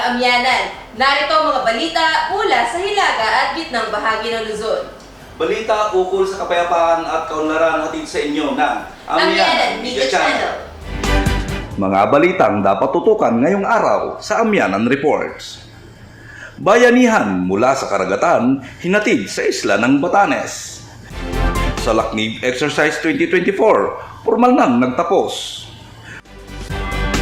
kaamyanan. Narito ang mga balita mula sa hilaga at gitnang bahagi ng Luzon. Balita ukol sa kapayapaan at kaunlaran hatid sa inyo ng Amyanan Media Channel. Mga balitang dapat tutukan ngayong araw sa Amyanan Reports. Bayanihan mula sa karagatan, hinatid sa isla ng Batanes. Sa Laknib Exercise 2024, formal nang nagtapos.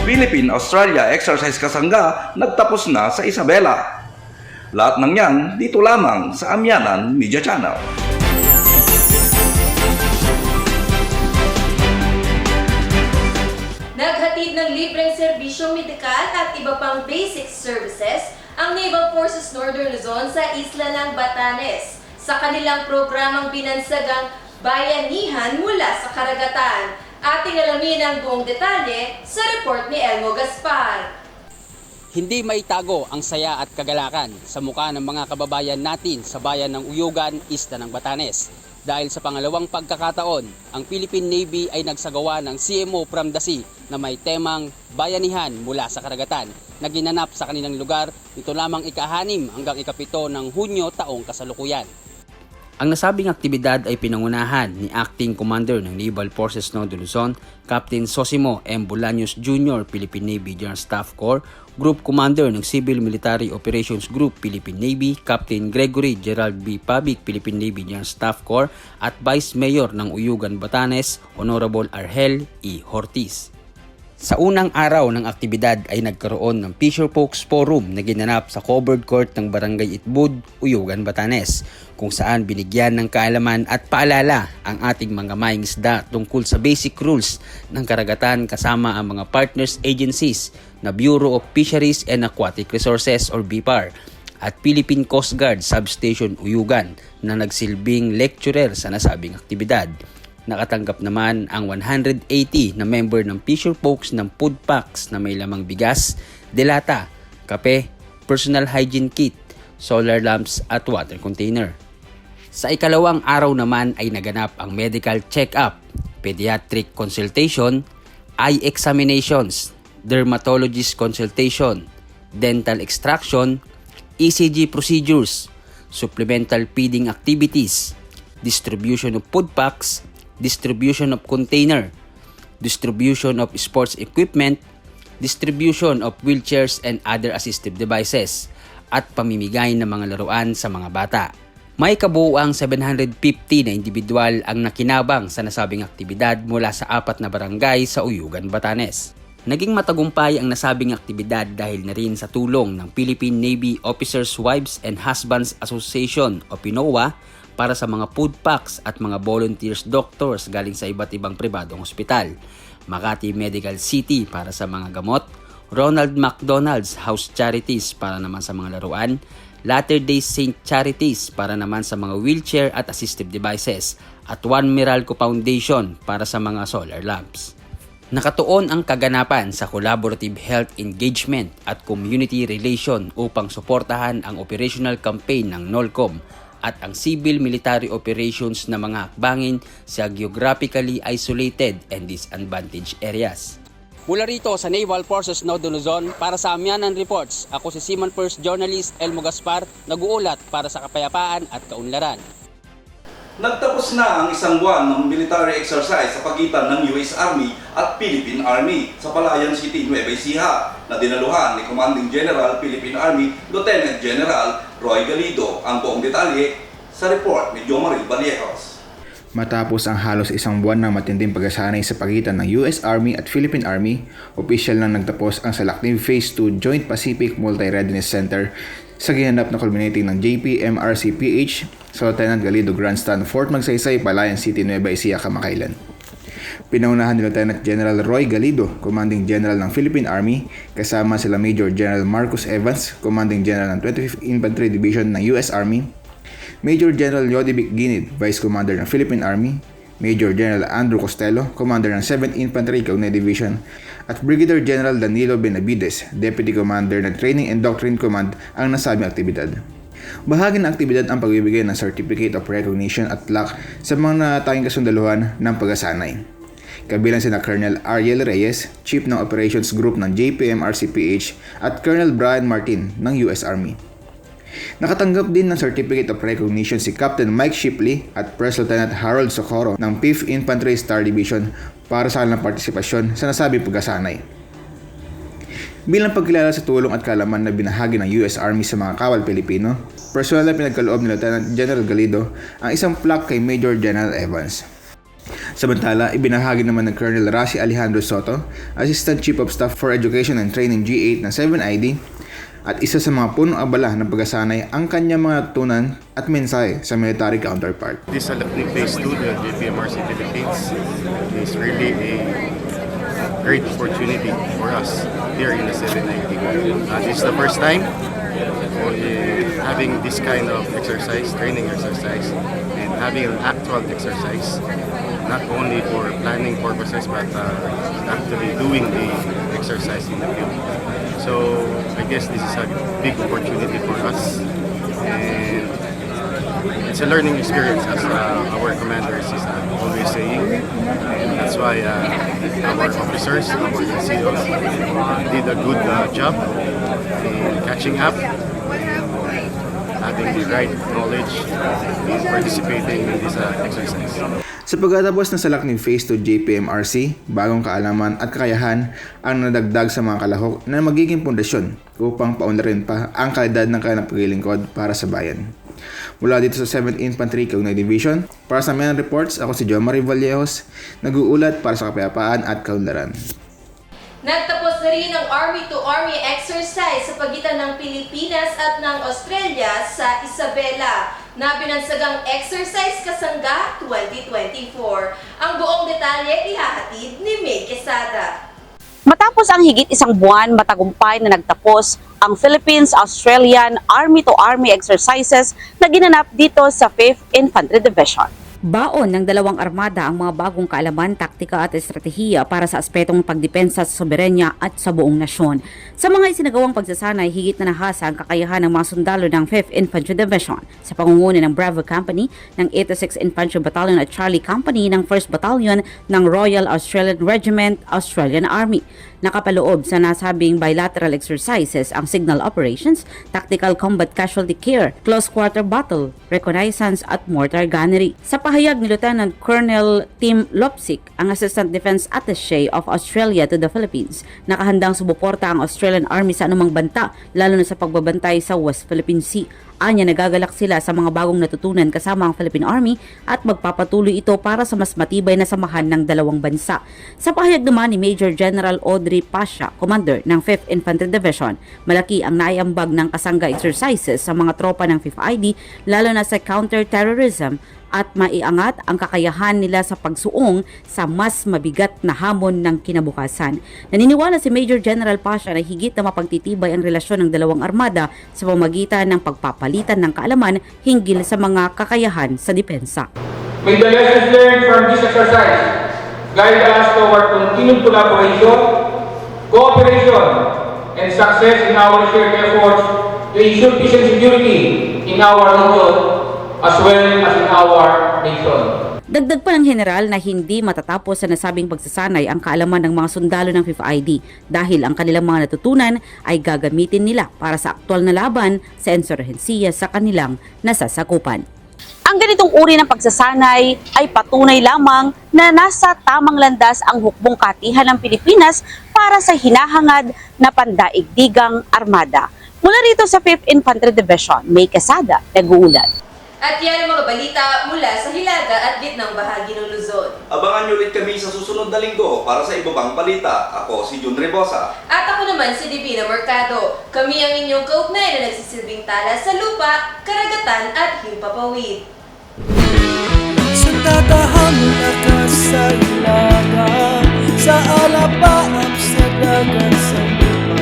Philippine-Australia Exercise Kasangga nagtapos na sa Isabela. Lahat ng yan dito lamang sa Amyanan Media Channel. Naghatid ng libreng serbisyong medikal at iba pang basic services ang Naval Forces Northern Luzon sa isla ng Batanes sa kanilang programang binansagang Bayanihan mula sa Karagatan. Ating alamin ang buong detalye sa report ni Elmo Gaspar. Hindi maitago ang saya at kagalakan sa mukha ng mga kababayan natin sa bayan ng Uyugan, isla ng Batanes. Dahil sa pangalawang pagkakataon, ang Philippine Navy ay nagsagawa ng CMO from the Sea na may temang Bayanihan mula sa Karagatan na ginanap sa kanilang lugar nito lamang ika-6 hanggang ika-7 ng Hunyo taong kasalukuyan. Ang nasabing aktibidad ay pinangunahan ni Acting Commander ng Naval Forces Northern Luzon, Captain Sosimo M. Bolaños Jr., Philippine Navy General Staff Corps, Group Commander ng Civil Military Operations Group, Philippine Navy, Captain Gregory Gerald B. Pabic, Philippine Navy General Staff Corps, at Vice Mayor ng Uyugan, Batanes, Honorable Argel E. Hortiz. Sa unang araw ng aktibidad ay nagkaroon ng Fisher Folks Forum na ginanap sa covered court ng Barangay Itbud, Uyugan, Batanes, kung saan binigyan ng kaalaman at paalala ang ating mga mangingisda tungkol sa basic rules ng karagatan kasama ang mga partners agencies na Bureau of Fisheries and Aquatic Resources or BIFAR at Philippine Coast Guard Substation Uyugan na nagsilbing lecturer sa nasabing aktibidad. Nakatanggap naman ang 180 na member ng Fisher Folks ng food packs na may lamang bigas, delata, kape, personal hygiene kit, solar lamps at water container. Sa ikalawang araw naman ay naganap ang medical check-up, pediatric consultation, eye examinations, dermatologist consultation, dental extraction, ECG procedures, supplemental feeding activities, distribution of food packs, distribution of container, distribution of sports equipment, distribution of wheelchairs and other assistive devices, at pamimigay ng mga laruan sa mga bata. May kabuuang 750 na individual ang nakinabang sa nasabing aktibidad mula sa 4 na barangay sa Uyugan, Batanes. Naging matagumpay ang nasabing aktibidad dahil na rin sa tulong ng Philippine Navy Officers' Wives and Husbands Association o PINOA para sa mga food packs at mga volunteers doctors galing sa iba't ibang pribadong ospital, Makati Medical City para sa mga gamot, Ronald McDonald's House Charities para naman sa mga laruan, Latter-day Saint Charities para naman sa mga wheelchair at assistive devices, at One Meralco Foundation para sa mga solar lamps. Nakatuon ang kaganapan sa collaborative health engagement at community relation upang suportahan ang operational campaign ng NOLCOM at ang civil military operations na mga hakbangin sa geographically isolated and disadvantaged areas. Mula rito sa Naval Forces Northern Luzon, para sa Amyanan Reports, ako si Seaman First Journalist Elmo Gaspar, nag-uulat para sa kapayapaan at kaunlaran. Nagtapos na ang isang buwan ng military exercise sa pagitan ng US Army at Philippine Army sa Palayan City, Nueva Ecija na dinaluhan ni Commanding General Philippine Army Lieutenant General Roy Galido. Ang buong detalye sa report ni Jomari Vallejos. Matapos ang halos isang buwan ng matinding pagsasanay sa pagitan ng US Army at Philippine Army, opisyal nang nagtapos ang Salaknib Phase 2 Joint Pacific Multi-Readiness Center sa ginanap na culminating ng JPMRCPH sa Lieutenant Galido Grandstand, Fort Magsaysay, Palayan City, Nueva Ecija, kamakailan. Pinaunahan ni Lieutenant General Roy Galido, Commanding General ng Philippine Army, kasama sila Major General Marcus Evans, Commanding General ng 25th Infantry Division ng US Army, Major General Yodibic Ginid, Vice Commander ng Philippine Army, Major General Andrew Costello, Commander ng 7th Infantry Caunay Division, at Brigadier General Danilo Benavides, Deputy Commander ng Training and Doctrine Command ang nasabing aktibidad. Bahagi ng aktibidad ang pagbibigay ng Certificate of Recognition at Plaque sa mga natanging kasundaluhan ng pagsasanay. Kabilang sina Colonel Ariel Reyes, Chief ng Operations Group ng JPM-RCPH at Colonel Brian Martin ng US Army. Nakatanggap din ng Certificate of Recognition si Captain Mike Shipley at First Lieutenant Harold Socorro ng 5th Infantry Star Division para sa kanilang partisipasyon sa nasabing pagkasanay. Bilang pagkilala sa tulong at kaalaman na binahagi ng US Army sa mga kawal Pilipino, personal na pinagkaloob ni Lieutenant General Galido ang isang plaque kay Major General Evans. Samantala, ibinahagi naman ng Colonel Raci Alejandro Soto, Assistant Chief of Staff for Education and Training G8 ng 7ID, at isa sa mga punong abala ng pagkasanay ang kanyang mga tunan at mensahe sa military counterpart. This Alakni Phase 2, the JPMRC Philippines, is really a great opportunity for us here in the 790. This is the first time having this kind of exercise, training exercise, and having an actual exercise, not only for planning purposes, but actually doing the exercise in the field. So I guess this is a big opportunity for us, and it's a learning experience, as our commanders is always saying, and that's why our officers, our NCOs did a good job in catching up, having the right knowledge, in participating in this exercise. Sa pagtatapos ng salak ni Phase 2 JPMRC, bagong kaalaman at kakayahan ang nadagdag sa mga kalahok na magiging pundasyon upang paunlarin pa ang kalidad ng kanilang paglilingkod para sa bayan. Mula dito sa 7th Infantry Kaugnay Division, para sa Men Reports, ako si John Marie Vallejos, nag-uulat para sa kapayapaan at kaunlaran. Nagtapos na rin ang Army-to-Army exercise sa pagitan ng Pilipinas at ng Australia sa Isabela na binansagang Exercise Kasangga 2024. Ang buong detalye ihahatid ni May Quesada. Matapos ang higit isang buwan, matagumpay na nagtapos ang Philippines-Australian Army-to-Army exercises na ginanap dito sa 5th Infantry Division. Baon ng dalawang armada ang mga bagong kaalaman, taktika at estratehiya para sa aspetong pagdepensa sa soberenya at sa buong nasyon. Sa mga isinagawang pagsasanay, higit na nahasa ang kakayahan ng mga sundalo ng 5th Infantry Division sa pangunguna ng Bravo Company ng 86th Infantry Battalion at Charlie Company ng 1st Battalion ng Royal Australian Regiment, Australian Army. Nakapaloob sa nasabing bilateral exercises ang signal operations, tactical combat casualty care, close quarter battle, reconnaissance at mortar gunnery. Sa pahayag ni Lieutenant Colonel Tim Lopsik, ang Assistant Defense Attaché of Australia to the Philippines, nakahandang sumuporta ang Australian Army sa anumang banta, lalo na sa pagbabantay sa West Philippine Sea. Anya, nagagalak sila sa mga bagong natutunan kasama ang Philippine Army at magpapatuloy ito para sa mas matibay na samahan ng dalawang bansa. Sa pahayag naman ni Major General Audrey Pasha, Commander ng 5th Infantry Division, malaki ang naiambag ng kasangga exercises sa mga tropa ng 5th ID, lalo na sa counter-terrorism, at maiangat ang kakayahan nila sa pagsuong sa mas mabigat na hamon ng kinabukasan. Naniniwala si Major General Pasha na higit na mapagtitibay ang relasyon ng dalawang armada sa pamamagitan ng pagpapalitan ng kaalaman hinggil sa mga kakayahan sa depensa. May the lessons learned from this exercise guide us toward continued collaboration, cooperation, and success in our shared efforts to ensure peace and security in our region as well as in our nation. Dagdag pa ng general na hindi matatapos sa nasabing pagsasanay ang kaalaman ng mga sundalo ng 5th ID dahil ang kanilang mga natutunan ay gagamitin nila para sa aktwal na laban sa insurhensiya sa kanilang nasasakupan. Ang ganitong uri ng pagsasanay ay patunay lamang na nasa tamang landas ang hukbong katihan ng Pilipinas para sa hinahangad na pandaigdigang armada. Mula rito sa 5th Infantry Division, May Quesada, nag-uulat. At yan ang mga balita mula sa hilaga at gitnang bahagi ng Luzon. Abangan niyo ulit kami sa susunod na linggo para sa iba pang balita. Ako si Jun Rebosa. At ako naman si Divina Mercado. Kami ang inyong kaugnay na nagsisilbing tala sa lupa, karagatan at himpapawid. Sa tatahang lakas sa ilaga, sa alapaap sa dagat sa lupa,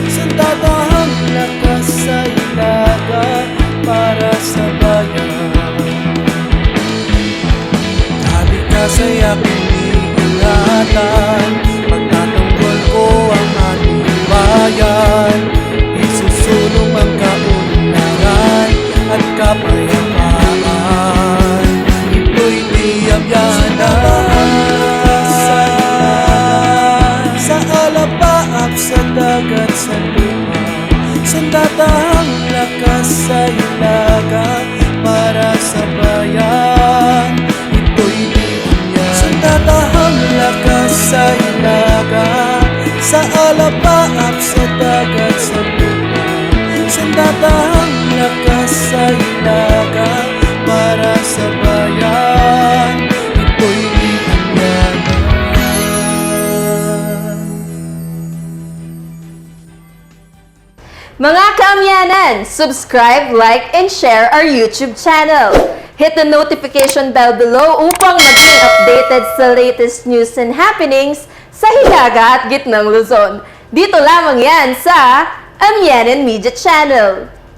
sa tatahang lakas sa ilaga, para sa bayan. Halika sa'y aking iingatan, pagtatanggol ko ang ating bayan. Isusulong ang kaunlaran at kapayapaan. Ito'y tiyabyanan. sa ilaga para sa bayan. Ito'y linya. Sandatahang lakas sa ilaga, sa alapaap, sa dagat, sa lupa. Sandatahang lakas sa ilaga para sa bayan. Ito'y linya. Mga kaamyanan, subscribe, like, and share our YouTube channel. Hit the notification bell below upang maging updated sa latest news and happenings sa Hilaga at Gitnang Luzon. Dito lamang yan sa Amyanan Media Channel.